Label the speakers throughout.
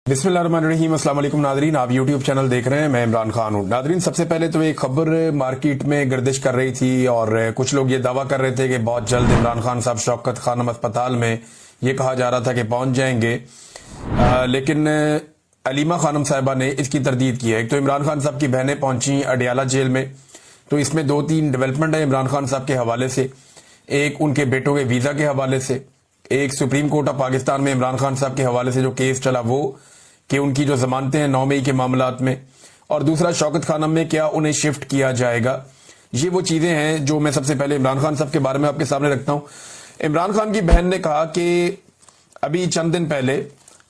Speaker 1: बिस्मिल्लाहिर्रहमानिर्रहीम। अस्सलाम वालेकुम नादरीन, आप यूट्यूब चैनल देख रहे हैं। मैं इमरान खान हूं। नादरीन, सबसे पहले तो एक खबर मार्केट में गर्दिश कर रही थी और कुछ लोग ये दावा कर रहे थे कि बहुत जल्द इमरान खान साहब शौकत खानम अस्पताल में, ये कहा जा रहा था कि पहुंच जाएंगे, लेकिन अलीमा खानम साहिबा ने इसकी तरदीद की है। एक तो इमरान खान साहब की बहनें पहुंची अडियाला जेल में, तो इसमें दो तीन डेवलपमेंट है इमरान खान साहब के हवाले से। एक उनके बेटों के वीजा के हवाले से, एक सुप्रीम कोर्ट ऑफ पाकिस्तान में इमरान खान साहब के हवाले से जो केस चला वो कि उनकी जो जमानतें हैं 9 मई के मामलात में, और दूसरा शौकत खानम में क्या उन्हें शिफ्ट किया जाएगा। ये वो चीजें हैं जो मैं सबसे पहले इमरान खान साहब के बारे में आपके सामने रखता हूं। इमरान खान की बहन ने कहा कि अभी चंद दिन पहले,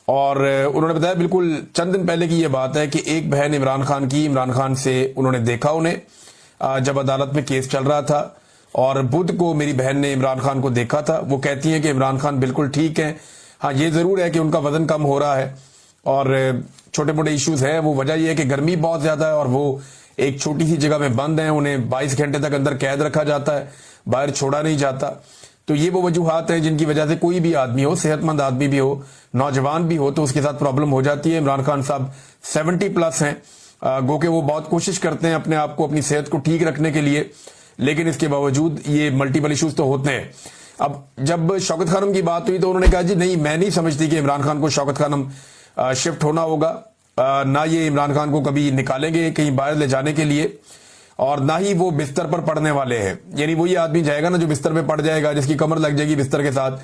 Speaker 1: और उन्होंने बताया बिल्कुल चंद दिन पहले की ये बात है कि एक बहन इमरान खान की, इमरान खान से उन्होंने देखा उन्हें जब अदालत में केस चल रहा था, और बुध को मेरी बहन ने इमरान खान को देखा था। वो कहती हैं कि इमरान खान बिल्कुल ठीक हैं। हाँ, ये जरूर है कि उनका वजन कम हो रहा है और छोटे मोटे इश्यूज हैं। वो वजह यह है कि गर्मी बहुत ज्यादा है और वो एक छोटी सी जगह में बंद हैं। उन्हें 22 घंटे तक अंदर कैद रखा जाता है, बाहर छोड़ा नहीं जाता। तो ये वो वजूहात हैं जिनकी वजह से कोई भी आदमी हो, सेहतमंद आदमी भी हो, नौजवान भी हो, तो उसके साथ प्रॉब्लम हो जाती है। इमरान खान साहब 70+ हैं, गो के वो बहुत कोशिश करते हैं अपने आप को, अपनी सेहत को ठीक रखने के लिए, लेकिन इसके बावजूद ये मल्टीपल इश्यूज तो होते हैं। अब जब शौकत खानम की बात हुई तो उन्होंने कहा जी नहीं, मैं नहीं समझती कि इमरान खान को शौकत खानम शिफ्ट होना होगा, ना ये इमरान खान को कभी निकालेंगे कहीं बाहर ले जाने के लिए, और ना ही वो बिस्तर पर पड़ने वाले हैं। यानी वो ये आदमी जाएगा ना जो बिस्तर पे पड़ जाएगा, जिसकी कमर लग जाएगी बिस्तर के साथ,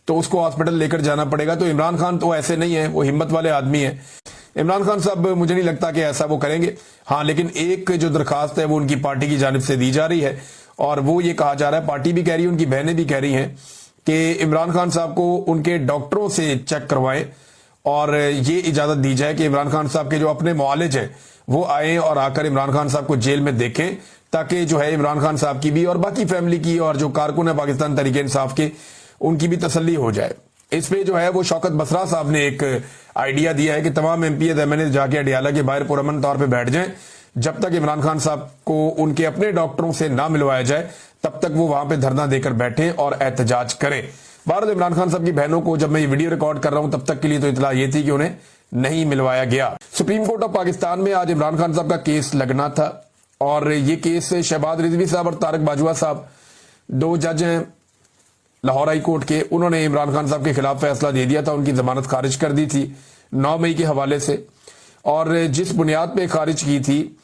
Speaker 1: तो उसको हॉस्पिटल लेकर जाना पड़ेगा। तो इमरान खान तो ऐसे नहीं है, वो हिम्मत वाले आदमी है। इमरान खान साहब मुझे नहीं लगता कि ऐसा वो करेंगे। हाँ, लेकिन एक जो दरखास्त है वो उनकी पार्टी की जानिब से दी जा रही है, और वो ये कहा जा रहा है, पार्टी भी कह रही है, उनकी बहनें भी कह रही हैं कि इमरान खान साहब को उनके डॉक्टरों से चेक करवाएं और ये इजाजत दी जाए कि इमरान खान साहब के जो अपने मुआलिज हैं वो आए और आकर इमरान खान साहब को जेल में देखें, ताकि जो है इमरान खान साहब की भी और बाकी फैमिली की और जो कारकुन है पाकिस्तान तहरीक इंसाफ के, उनकी भी तसल्ली हो जाए। इस पे जो है वो शौकत बसरा साहब ने एक आइडिया दिया है कि तमाम एमपी एमएनए जाके अडियाला के बाहर पुरअमन तौर पर बैठ जाएं, जब तक इमरान खान साहब को उनके अपने डॉक्टरों से ना मिलवाया जाए तब तक वो वहां पे धरना देकर बैठें और एहतजाज करें। बहरहाल इमरान खान साहब की बहनों को जब मैं ये वीडियो रिकॉर्ड कर रहा हूं तब तक के लिए तो इतला ये थी कि उन्हें नहीं मिलवाया गया। सुप्रीम कोर्ट ऑफ पाकिस्तान में आज इमरान खान साहब का केस लगना था, और ये केस शहबाज रिजवी साहब और तारक बाजवा साहब, दो जज हैं लाहौर हाई कोर्ट के, उन्होंने इमरान खान साहब के खिलाफ फैसला दे दिया था, उनकी जमानत खारिज कर दी थी 9 मई के हवाले से। और जिस बुनियाद पे खारिज की थी,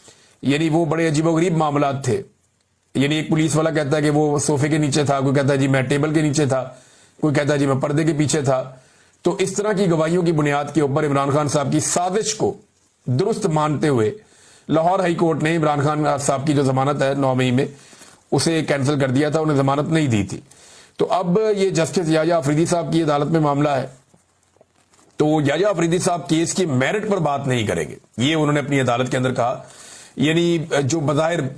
Speaker 1: यानी वो बड़े अजीबोगरीब मामलात थे। यानी एक पुलिस वाला कहता है कि वो सोफे के नीचे था, कोई कहता है जी मैं टेबल के नीचे था, कोई कहता है जी मैं पर्दे के पीछे था। तो इस तरह की गवाहियों की बुनियाद के ऊपर इमरान खान साहब की साजिश को दुरुस्त मानते हुए लाहौर हाई कोर्ट ने इमरान खान साहब की जो जमानत है 9 मई में, उसे कैंसिल कर दिया था, उन्हें जमानत नहीं दी थी। तो अब ये जस्टिस याया अफरीदी साहब की अदालत में मामला है, तो याया अफरीदी साहब केस की मेरिट पर बात नहीं करेंगे, ये उन्होंने अपनी अदालत के अंदर कहा। यानी जो बज़ाहिर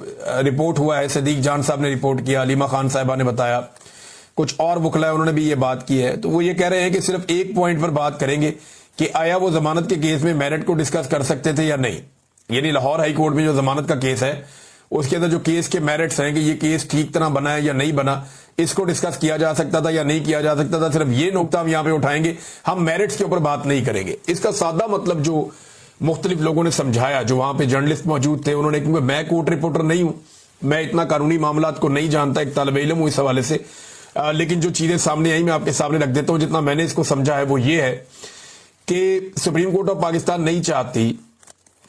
Speaker 1: रिपोर्ट हुआ है, सदीक जान साहब ने रिपोर्ट किया, अलीमा खान साहिबा ने बताया, कुछ और वकला उन्होंने भी ये बात की है, तो वो ये कह रहे हैं कि सिर्फ एक पॉइंट पर बात करेंगे कि आया वो जमानत के केस में मेरिट को डिस्कस कर सकते थे या नहीं। यानी लाहौर हाई कोर्ट में जो जमानत का केस है उसके अंदर जो केस के मेरिट्स हैं कि ये केस ठीक तरह बना है या नहीं बना, इसको डिस्कस किया जा सकता था या नहीं किया जा सकता था, सिर्फ ये नुकता हम यहां पे उठाएंगे, हम मेरिट्स के ऊपर बात नहीं करेंगे। इसका सादा मतलब जो मुख्तलिफ लोगों ने समझाया, जो वहां पे जर्नलिस्ट मौजूद थे, उन्होंने, क्योंकि मैं कोर्ट रिपोर्टर नहीं हूं, मैं इतना कानूनी मामलात को नहीं जानता, एक तालिब इल्म हूं इस हवाले से, लेकिन जो चीजें सामने आई मैं आपके सामने रख देता हूं। जितना मैंने इसको समझा है वो ये है कि सुप्रीम कोर्ट ऑफ पाकिस्तान नहीं चाहती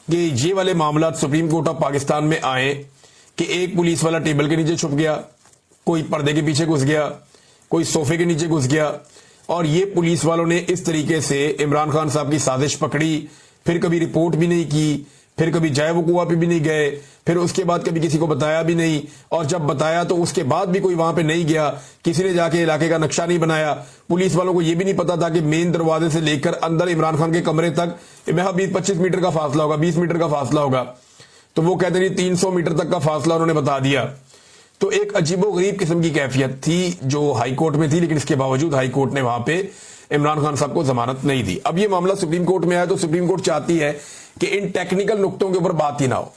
Speaker 1: कि ये वाले मामला सुप्रीम कोर्ट ऑफ पाकिस्तान में आए कि एक पुलिस वाला टेबल के नीचे छुप गया, कोई पर्दे के पीछे घुस गया, कोई सोफे के नीचे घुस गया, और ये पुलिस वालों ने इस तरीके से इमरान खान साहब की साजिश पकड़ी, फिर कभी रिपोर्ट भी नहीं की, फिर कभी जाए वकुआ पे भी नहीं गए, फिर उसके बाद कभी किसी को बताया भी नहीं, और जब बताया तो उसके बाद भी कोई वहां पे नहीं गया, किसी ने जाके इलाके का नक्शा नहीं बनाया। पुलिस वालों को यह भी नहीं पता था कि मेन दरवाजे से लेकर अंदर इमरान खान के कमरे तक 20-25 मीटर का फासला होगा, 20 मीटर का फासला होगा, तो वो कहते नहीं 300 मीटर तक का फासला उन्होंने बता दिया। तो एक अजीबोगरीब किस्म की कैफियत थी जो हाईकोर्ट में थी, लेकिन इसके बावजूद हाईकोर्ट ने वहां पे इमरान खान साहब को जमानत नहीं दी। अब ये मामला सुप्रीम कोर्ट में आया तो सुप्रीम कोर्ट चाहती है कि इन टेक्निकल नुक्तों के ऊपर बात ही ना हो,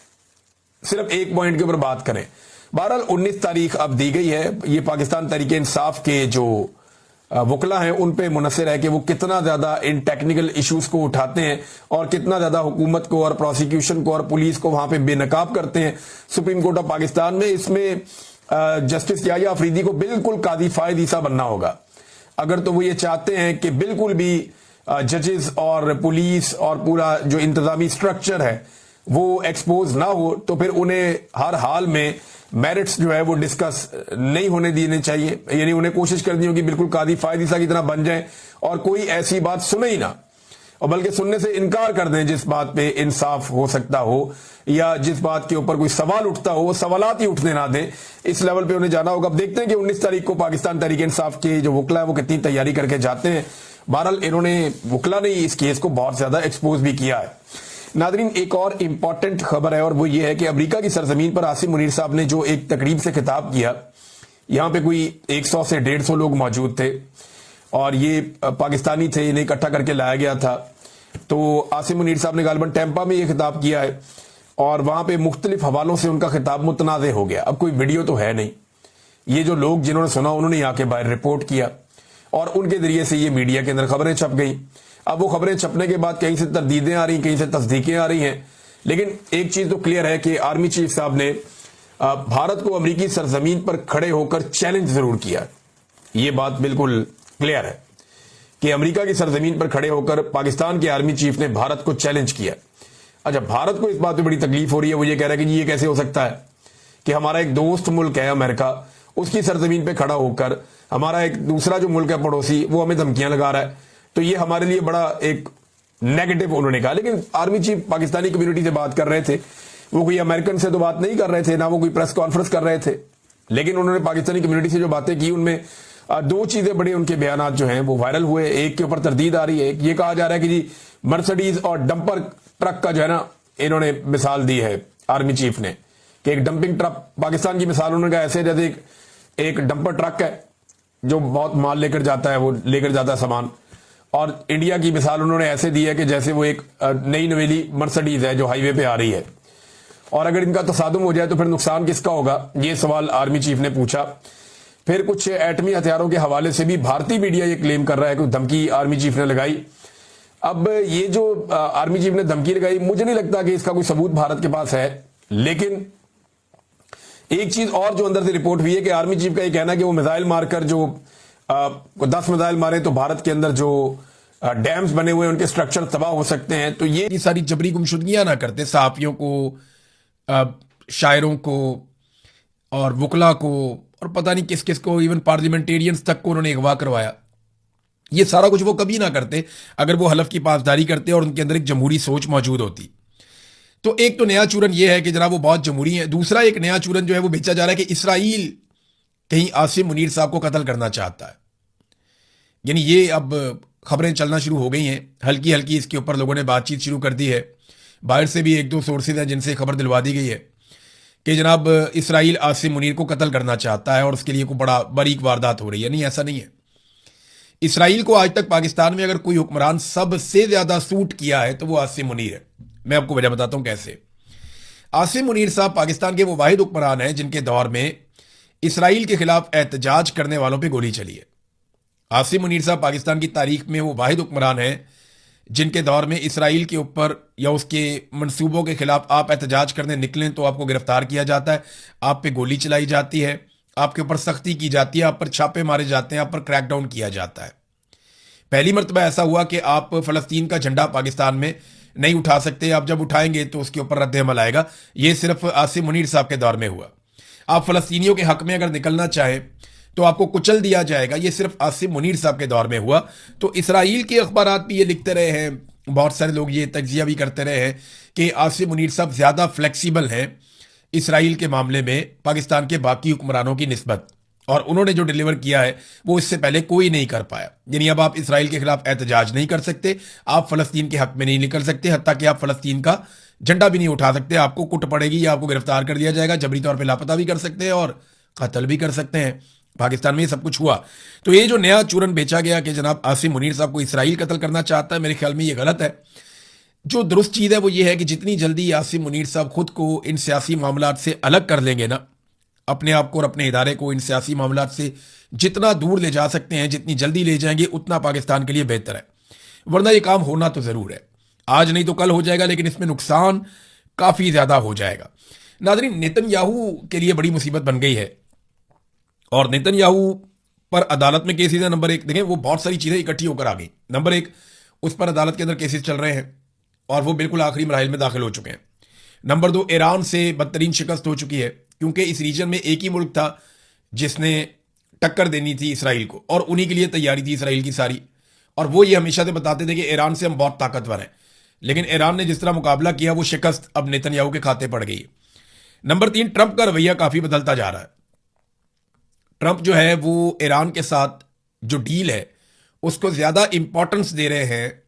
Speaker 1: सिर्फ एक पॉइंट के ऊपर बात करें। बहरहाल 19 तारीख अब दी गई है। ये पाकिस्तान तहरीक इंसाफ के जो वकला हैं उन पे मुनसर है कि वो कितना ज्यादा इन टेक्निकल इश्यूज को उठाते हैं और कितना ज्यादा हुकूमत को और प्रोसिक्यूशन को और पुलिस को वहां पे बेनकाब करते हैं। सुप्रीम कोर्ट ऑफ पाकिस्तान में इसमें जस्टिस याहिया अफरीदी को बिल्कुल कादी फायद ईसा बनना होगा। अगर तो वो ये चाहते हैं कि बिल्कुल भी जजेस और पुलिस और पूरा जो इंतजामी स्ट्रक्चर है वो एक्सपोज ना हो, तो फिर उन्हें हर हाल में मेरिट्स जो है वो डिस्कस नहीं होने देने चाहिए। यानी उन्हें कोशिश करनी होगी बिल्कुल कादी फायद ईसा की तरह बन जाए और कोई ऐसी बात सुने ही ना, और बल्कि सुनने से इनकार कर दें जिस बात पे इंसाफ हो सकता हो या जिस बात के ऊपर कोई सवाल उठता हो वो सवालात ही उठने ना दें। इस लेवल पे उन्हें जाना होगा। अब देखते हैं कि 19 तारीख को पाकिस्तान तहरीक इंसाफ के जो वकला है वो कितनी तैयारी करके जाते हैं। बहरहाल इन्होंने वकला ने इस केस को बहुत ज्यादा एक्सपोज भी किया है। नादरीन, एक और इंपॉर्टेंट खबर है और वो ये है कि अमेरिका की सरजमीन पर आसिम मुनीर साहब ने जो एक तकरीब से खिताब किया, यहां पे कोई 100 से 150 लोग मौजूद थे और ये पाकिस्तानी थे, इन्हें इकट्ठा करके लाया गया था। तो आसिम मुनीर साहब ने गालिबन टैंपा में ये खिताब किया है और वहां पे मुख्तलिफ हवालों से उनका खिताब मुतनाज़े हो गया। अब कोई वीडियो तो है नहीं, ये जो लोग जिन्होंने सुना उन्होंने आके बाहर रिपोर्ट किया और उनके जरिए से ये मीडिया के अंदर खबरें छप गई। अब वो खबरें छपने के बाद कहीं से तरदीदें आ रही, कहीं से तस्दीकें आ रही हैं, लेकिन एक चीज तो क्लियर है कि आर्मी चीफ साहब ने भारत को अमेरिकी सरजमीन पर खड़े होकर चैलेंज जरूर किया। ये बात बिल्कुल क्लियर है कि अमेरिका की सरजमीन पर खड़े होकर पाकिस्तान के आर्मी चीफ ने भारत को चैलेंज किया। अच्छा, भारत को इस बात में बड़ी तकलीफ हो रही है, वो ये कह रहा है कि ये कैसे हो सकता है कि हमारा एक दोस्त मुल्क है अमेरिका, उसकी सरजमीन पर खड़ा होकर हमारा एक दूसरा जो मुल्क है पड़ोसी वो हमें धमकियां लगा रहा है, तो ये हमारे लिए बड़ा एक नेगेटिव उन्होंने कहा। लेकिन आर्मी चीफ पाकिस्तानी कम्युनिटी से बात कर रहे थे, वो कोई अमेरिकन से तो बात नहीं कर रहे थे, ना वो कोई प्रेस कॉन्फ्रेंस कर रहे थे, लेकिन उन्होंने पाकिस्तानी कम्युनिटी से जो बातें की उनमें दो चीजें बड़े उनके बयान जो हैं वो वायरल हुए। एक के ऊपर तरदीद आ रही है, ये कहा जा रहा है कि जी मर्सिडीज और डंपर ट्रक का जो है ना, इन्होंने मिसाल दी है आर्मी चीफ ने कि एक डंपिंग ट्रक, पाकिस्तान की मिसाल उन्होंने कहा ऐसे जैसे एक डंपर ट्रक है जो बहुत माल लेकर जाता है, वो लेकर जाता है सामान, और इंडिया की मिसाल उन्होंने ऐसे दी है कि जैसे वो एक नई नवेली मर्सिडीज है जो हाईवे पे आ रही है, और अगर इनका तसादुम हो जाए तो फिर नुकसान किसका होगा, ये सवाल आर्मी चीफ ने पूछा। फिर कुछ एटमी हथियारों के हवाले से भी भारतीय मीडिया ये क्लेम कर रहा है कि धमकी आर्मी चीफ ने लगाई। अब ये जो आर्मी चीफ ने धमकी लगाई, मुझे नहीं लगता कि इसका कोई सबूत भारत के पास है, लेकिन एक चीज और जो अंदर से रिपोर्ट हुई है कि आर्मी चीफ का ये कहना है कि वो मिसाइल मारकर जो 10 मिसाइल मारे तो भारत के अंदर जो डैम्स बने हुए हैं उनके स्ट्रक्चर तबाह हो सकते हैं। तो ये सारी जबरी गुमशुदगियां ना करते, सहाफियों को, शायरों को और वकला को और पता नहीं किस किस को, इवन पार्लियामेंटेरियंस तक को उन्होंने अगवा करवाया। ये सारा कुछ वो कभी ना करते अगर वो हलफ की पासदारी करते और उनके अंदर एक जमहूरी सोच मौजूद होती। तो एक तो नया चूरन ये है कि जनाब वो बहुत जमहूरी है। दूसरा एक नया चूरन जो है वो बेचा जा रहा है कि इसराइल कहीं आसिम मुनीर साहब को कत्ल करना चाहता है। यानी ये अब खबरें चलना शुरू हो गई हैं, हल्की हल्की इसके ऊपर लोगों ने बातचीत शुरू कर दी है। बाहर से भी एक दो सोर्सेज हैं जिनसे खबर दिलवा दी गई है कि जनाब इसराइल आसिम मुनीर को कत्ल करना चाहता है और उसके लिए कोई बड़ा बारीक वारदात हो रही है। नहीं, ऐसा नहीं है। इसराइल को आज तक पाकिस्तान में अगर कोई हुक्मरान सबसे ज्यादा सूट किया है तो वो आसिम मुनीर है। मैं आपको वजह बताता हूं कैसे। आसिम मुनीर साहब पाकिस्तान के वो वाहिद हुक्मरान हैं जिनके दौर में इसराइल के खिलाफ एहतजाज करने वालों पे गोली चली है। आसिम मुनीर साहब पाकिस्तान की तारीख में वो वाहिद हुक्मरान हैं जिनके दौर में इसराइल के ऊपर या उसके मंसूबों के खिलाफ आप एहतजाज करने निकलें तो आपको गिरफ्तार किया जाता है, आप पे गोली चलाई जाती है, आपके ऊपर सख्ती की जाती है, आप पर छापे मारे जाते हैं, आप पर क्रैकडाउन किया जाता है। पहली मरतबा ऐसा हुआ कि आप फलस्तीन का झंडा पाकिस्तान में नहीं उठा सकते, आप जब उठाएंगे तो उसके ऊपर रद्द अमल आएगा। यह सिर्फ आसिम मुनीर साहब के दौर में हुआ। आप फलस्तीनियों के हक में अगर निकलना चाहें तो आपको कुचल दिया जाएगा, ये सिर्फ आसिम मुनीर साहब के दौर में हुआ। तो इसराइल के अखबारात भी ये लिखते रहे हैं, बहुत सारे लोग ये तज्जिया भी करते रहे हैं कि आसिम मुनीर साहब ज्यादा फ्लेक्सिबल हैं इसराइल के मामले में पाकिस्तान के बाकी हुक्मरानों की निस्बत, और उन्होंने जो डिलीवर किया है वो इससे पहले कोई नहीं कर पाया। यानी अब आप इसराइल के खिलाफ एहतजाज नहीं कर सकते, आप फलस्तीन के हक में नहीं निकल सकते, हत्ता कि आप फलस्तीन का झंडा भी नहीं उठा सकते। आपको कुट पड़ेगी या आपको गिरफ्तार कर दिया जाएगा, जबरी तौर पर लापता भी कर सकते हैं और कत्ल भी कर सकते हैं। पाकिस्तान में ये सब कुछ हुआ। तो ये जो नया चूरन बेचा गया कि जनाब आसिम मुनीर साहब को इसराइल कत्ल करना चाहता है, मेरे ख्याल में ये गलत है। जो दुरुस्त चीज़ है वो ये है कि जितनी जल्दी आसिम मुनीर साहब खुद को इन सियासी मामलात से अलग कर लेंगे ना, अपने आप को और अपने इदारे को इन सियासी मामलात से जितना दूर ले जा सकते हैं, जितनी जल्दी ले जाएंगे उतना पाकिस्तान के लिए बेहतर है, वरना ये काम होना तो ज़रूर है। आज नहीं तो कल हो जाएगा, लेकिन इसमें नुकसान काफ़ी ज़्यादा हो जाएगा। नाज़रीन, नेतन्याहू के लिए बड़ी मुसीबत बन गई है और नेतन्याहू पर अदालत में केसेस है। नंबर एक, देखें वो बहुत सारी चीज़ें इकट्ठी होकर आ गई। नंबर एक, उस पर अदालत के अंदर केसेस चल रहे हैं और वो बिल्कुल आखिरी मराहिल में दाखिल हो चुके हैं। नंबर दो, ईरान से बदतरीन शिकस्त हो चुकी है, क्योंकि इस रीजन में एक ही मुल्क था जिसने टक्कर देनी थी इसराइल को, और उन्हीं के लिए तैयारी थी इसराइल की सारी। और वो ये हमेशा से बताते थे कि ईरान से हम बहुत ताकतवर हैं, लेकिन ईरान ने जिस तरह मुकाबला किया वो शिकस्त अब नेतन्याहू के खाते पड़ गई। नंबर तीन, ट्रंप का रवैया काफ़ी बदलता जा रहा है। ट्रंप जो है वो ईरान के साथ जो डील है उसको ज़्यादा इंपॉर्टेंस दे रहे हैं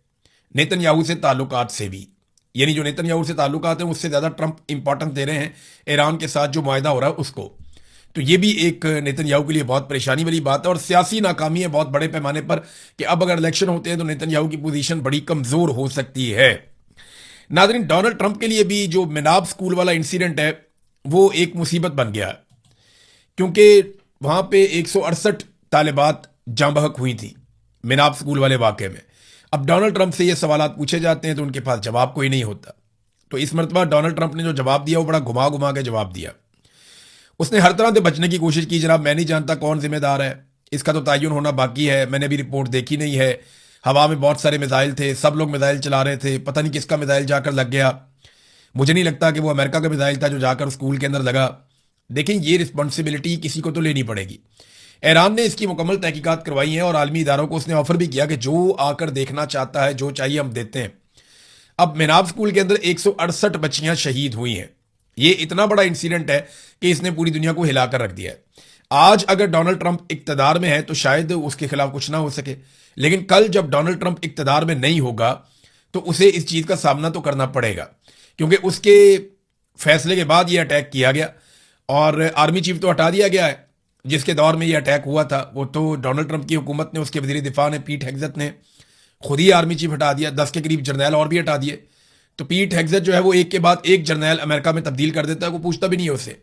Speaker 1: नेतन्याहू से ताल्लुकात से भी, यानी जो नेतन्याहू से ताल्लुकात हैं उससे ज़्यादा ट्रंप इंपॉर्टेंस दे रहे हैं ईरान के साथ जो मुआहदा हो रहा है उसको। तो ये भी एक नेतन्याहू के लिए बहुत परेशानी वाली बात है और सियासी नाकामी है बहुत बड़े पैमाने पर कि अब अगर इलेक्शन होते हैं तो नेतन्याहू की पोजीशन बड़ी कमज़ोर हो सकती है। नाज़रीन, डोनाल्ड ट्रंप के लिए भी जो मिनाब स्कूल वाला इंसिडेंट है वो एक मुसीबत बन गया है, क्योंकि वहाँ पे 168 तालिबात जाँ बहक हुई थी मिनाब स्कूल वाले वाक़े में। अब डोनाल्ड ट्रंप से ये सवालात पूछे जाते हैं तो उनके पास जवाब कोई नहीं होता। तो इस मरतबा डोनाल्ड ट्रंप ने जो जवाब दिया वो बड़ा घुमा घुमा के जवाब दिया। उसने हर तरह से बचने की कोशिश की। जनाब, मैं नहीं जानता कौन जिम्मेदार है, इसका तो तयन होना बाकी है, मैंने भी रिपोर्ट देखी नहीं है। हवा में बहुत सारे मिसाइल थे, सब लोग मिसाइल चला रहे थे, पता नहीं किसका मिसाइल जाकर लग गया। मुझे नहीं लगता कि वो अमेरिका का मिसाइल था जो जाकर स्कूल के अंदर लगा। देखें, ये रिस्पॉन्सिबिलिटी किसी को तो लेनी पड़ेगी। ईरान ने इसकी मुकम्मल तहकीकात करवाई है और आलमी इदारों को उसने ऑफर भी किया कि जो आकर देखना चाहता है, जो चाहिए हम देते हैं। अब मिनाब स्कूल के अंदर 168 बच्चियां शहीद हुई हैं। ये इतना बड़ा इंसिडेंट है कि इसने पूरी दुनिया को हिलाकर रख दिया है। आज अगर डोनाल्ड ट्रंप इक्तदार में है तो शायद उसके खिलाफ कुछ ना हो सके, लेकिन कल जब डोनाल्ड ट्रंप इक्तदार में नहीं होगा तो उसे इस चीज़ का सामना तो करना पड़ेगा, क्योंकि उसके फैसले के बाद ये अटैक किया गया और आर्मी चीफ तो हटा दिया गया है। जिसके दौर में ये अटैक हुआ था वो तो डोनाल्ड ट्रंप की हुकूमत ने, उसके वज़ीर दिफा ने, पीट हेग्सेथ ने खुद ही आर्मी चीफ हटा दिया। 10 के करीब जर्नैल और भी हटा दिए। तो पीट हेग्सेथ जो है वो एक के बाद एक जर्नैल अमेरिका में तब्दील कर देता है, वो पूछता भी नहीं है उससे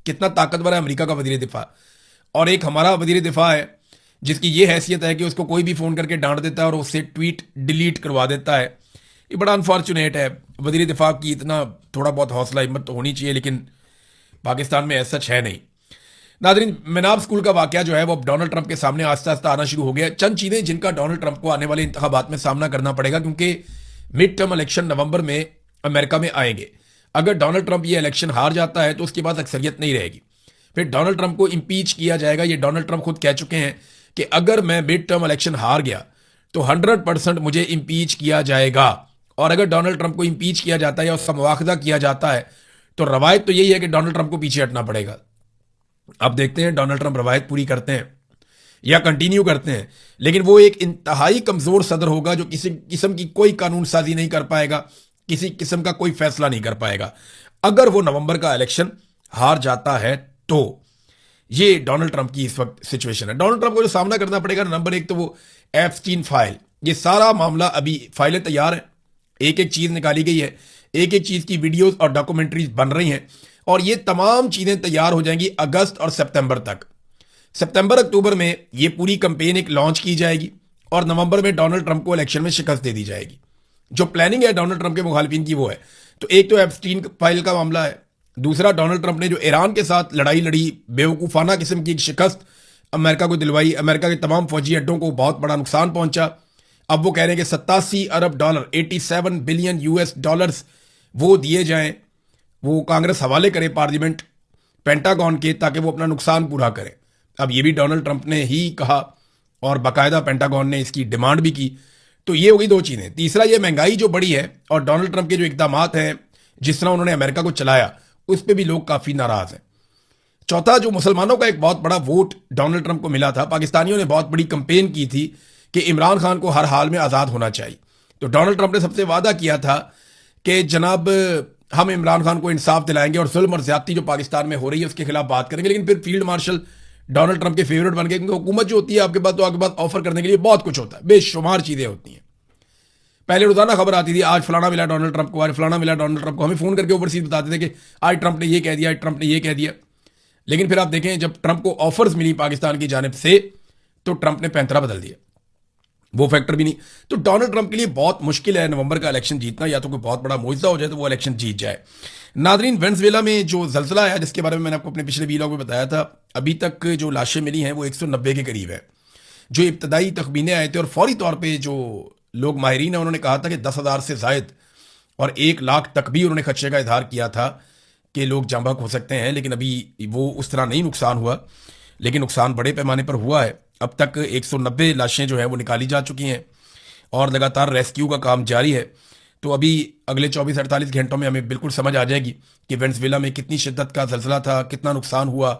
Speaker 1: कितना ताकतवर है अमेरिका का वज़ीर दिफा। और एक हमारा वज़ीर दिफा है जिसकी ये हैसियत है कि उसको कोई भी फ़ोन करके डांट देता है और उससे ट्वीट डिलीट करवा देता है। ये बड़ा अनफॉर्चुनेट है। वज़ीर दिफा की इतना थोड़ा बहुत हौसला हिम्मत तो होनी चाहिए, लेकिन पाकिस्तान में ऐसा सच है नहीं। नाज़रीन, मिनाब स्कूल का वाक़या जो है वो अब डोनाल्ड ट्रंप के सामने आस्ता आस्ता आना शुरू हो गया। चंद चीज़ें जिनका डोनाल्ड ट्रंप को आने वाले इंतखाबात में सामना करना पड़ेगा, क्योंकि मिड टर्म इलेक्शन नवंबर में अमेरिका में आएंगे। अगर डोनाल्ड ट्रंप ये इलेक्शन हार जाता है तो उसके पास अक्सरियत नहीं रहेगी, फिर डोनाल्ड ट्रंप को इम्पीच किया जाएगा। ये डोनाल्ड ट्रंप खुद कह चुके हैं कि अगर मैं मिड टर्म इलेक्शन हार गया तो 100% मुझे इम्पीच किया जाएगा। और अगर डोनाल्ड ट्रंप को इम्पीच किया जाता है या उसका मुआखजा किया जाता है तो रवायत तो यही है कि डोनाल्ड ट्रंप को पीछे हटना पड़ेगा। अब देखते हैं डोनाल्ड ट्रंप रवायत पूरी करते हैं या कंटिन्यू करते हैं, लेकिन वो एक इंतहाई कमज़ोर सदर होगा जो किसी किस्म की कोई कानून साजी नहीं कर पाएगा, किसी किस्म का कोई फैसला नहीं कर पाएगा अगर वो नवंबर का इलेक्शन हार जाता है तो। ये डोनाल्ड ट्रंप की इस वक्त सिचुएशन है। डोनाल्ड ट्रंप को जो सामना करना पड़ेगा, नंबर एक तो वो एप्स्टीन फाइल, ये सारा मामला, अभी फाइलें तैयार हैं, एक एक चीज़ निकाली गई है, एक एक चीज़ की वीडियोस और डॉक्यूमेंट्रीज बन रही हैं और ये तमाम चीज़ें तैयार हो जाएंगी अगस्त और सितंबर तक। सितंबर अक्टूबर में ये पूरी कंपेन एक लॉन्च की जाएगी और नवंबर में डोनाल्ड ट्रंप को इलेक्शन में शिकस्त दे दी जाएगी। जो प्लानिंग है डोनाल्ड ट्रंप के मुखालिफिन की वो है। तो एक तो एप्स्टीन फाइल का मामला है, दूसरा डोनाल्ड ट्रंप ने जो ईरान के साथ लड़ाई लड़ी, बेवकूफ़ाना किस्म की एक शिकस्त अमेरिका को दिलवाई, अमेरिका के तमाम फौजी अड्डों को बहुत बड़ा नुकसान पहुंचा। अब वो कह रहे हैं कि 87 अरब डॉलर, 87 बिलियन यूएस डॉलर्स वो दिए जाएं, वो कांग्रेस हवाले करे पार्लियामेंट पेंटागन के, ताकि वो अपना नुकसान पूरा करें। अब ये भी डोनाल्ड ट्रंप ने ही कहा और बाकायदा पेंटागन ने इसकी डिमांड भी की। तो ये हो गई दो चीज़ें। तीसरा, ये महंगाई जो बढ़ी है और डोनाल्ड ट्रंप के जो इक़दामात हैं, जिस तरह उन्होंने अमेरिका को चलाया, उस पर भी लोग काफ़ी नाराज़ हैं। चौथा, जो मुसलमानों का एक बहुत बड़ा वोट डोनाल्ड ट्रंप को मिला था, पाकिस्तानियों ने बहुत बड़ी कंपेन की थी कि इमरान खान को हर हाल में आज़ाद होना चाहिए। तो डोनाल्ड ट्रंप ने सबसे वादा किया था कि जनाब हम इमरान खान को इंसाफ दिलाएंगे और जुल्म और ज्यादती जो पाकिस्तान में हो रही है उसके खिलाफ बात करेंगे। लेकिन फिर फील्ड मार्शल डोनाल्ड ट्रंप के फेवरेट बन गए, क्योंकि हुकूमत जो होती है आपके पास, तो आपके पास ऑफर करने के लिए बहुत कुछ होता है, बेशुमार चीज़ें होती हैं। पहले रोजाना खबर आती थी, आज फलाना मिला डोनाल्ड ट्रंप को, आज फलाना मिला डोनाल्ड ट्रंप को। हमें फ़ोन करके ओवरसीज बताते थे कि आज ट्रंप ने ये कह दिया, आज ट्रंप ने ये कह दिया।
Speaker 2: लेकिन फिर आप देखें जब ट्रंप को ऑफर्स मिली पाकिस्तान की जानिब से तो ट्रंप ने पैंतरा बदल दिया, वो फैक्टर भी नहीं। तो डोनाल्ड ट्रंप के लिए बहुत मुश्किल है नवंबर का इलेक्शन जीतना, या तो कोई बहुत बड़ा मुआवजा हो जाए तो वो इलेक्शन जीत जाए। नादरीन, वेनेजुएला में जो जलजला आया जिसके बारे में मैंने आपको अपने पिछले वीलॉग में बताया था, अभी तक जो लाशें मिली हैं वो 190 के करीब है। जो इब्तदाई तखमीने आए थे और फौरी तौर पर जो लोग माहिरीन हैं उन्होंने कहा था कि 10,000 से जायद और 1 लाख तक भी उन्होंने खदशे का इजहार किया था कि लोग जाँ बहक हो सकते हैं, लेकिन अभी वो उस तरह नहीं नुकसान हुआ, लेकिन नुकसान बड़े पैमाने पर हुआ है। अब तक 190 लाशें जो हैं वो निकाली जा चुकी हैं और लगातार रेस्क्यू का काम जारी है। तो अभी अगले 24-48 घंटों में हमें बिल्कुल समझ आ जाएगी कि वेनेजुएला में कितनी शिद्दत का जलजला था, कितना नुकसान हुआ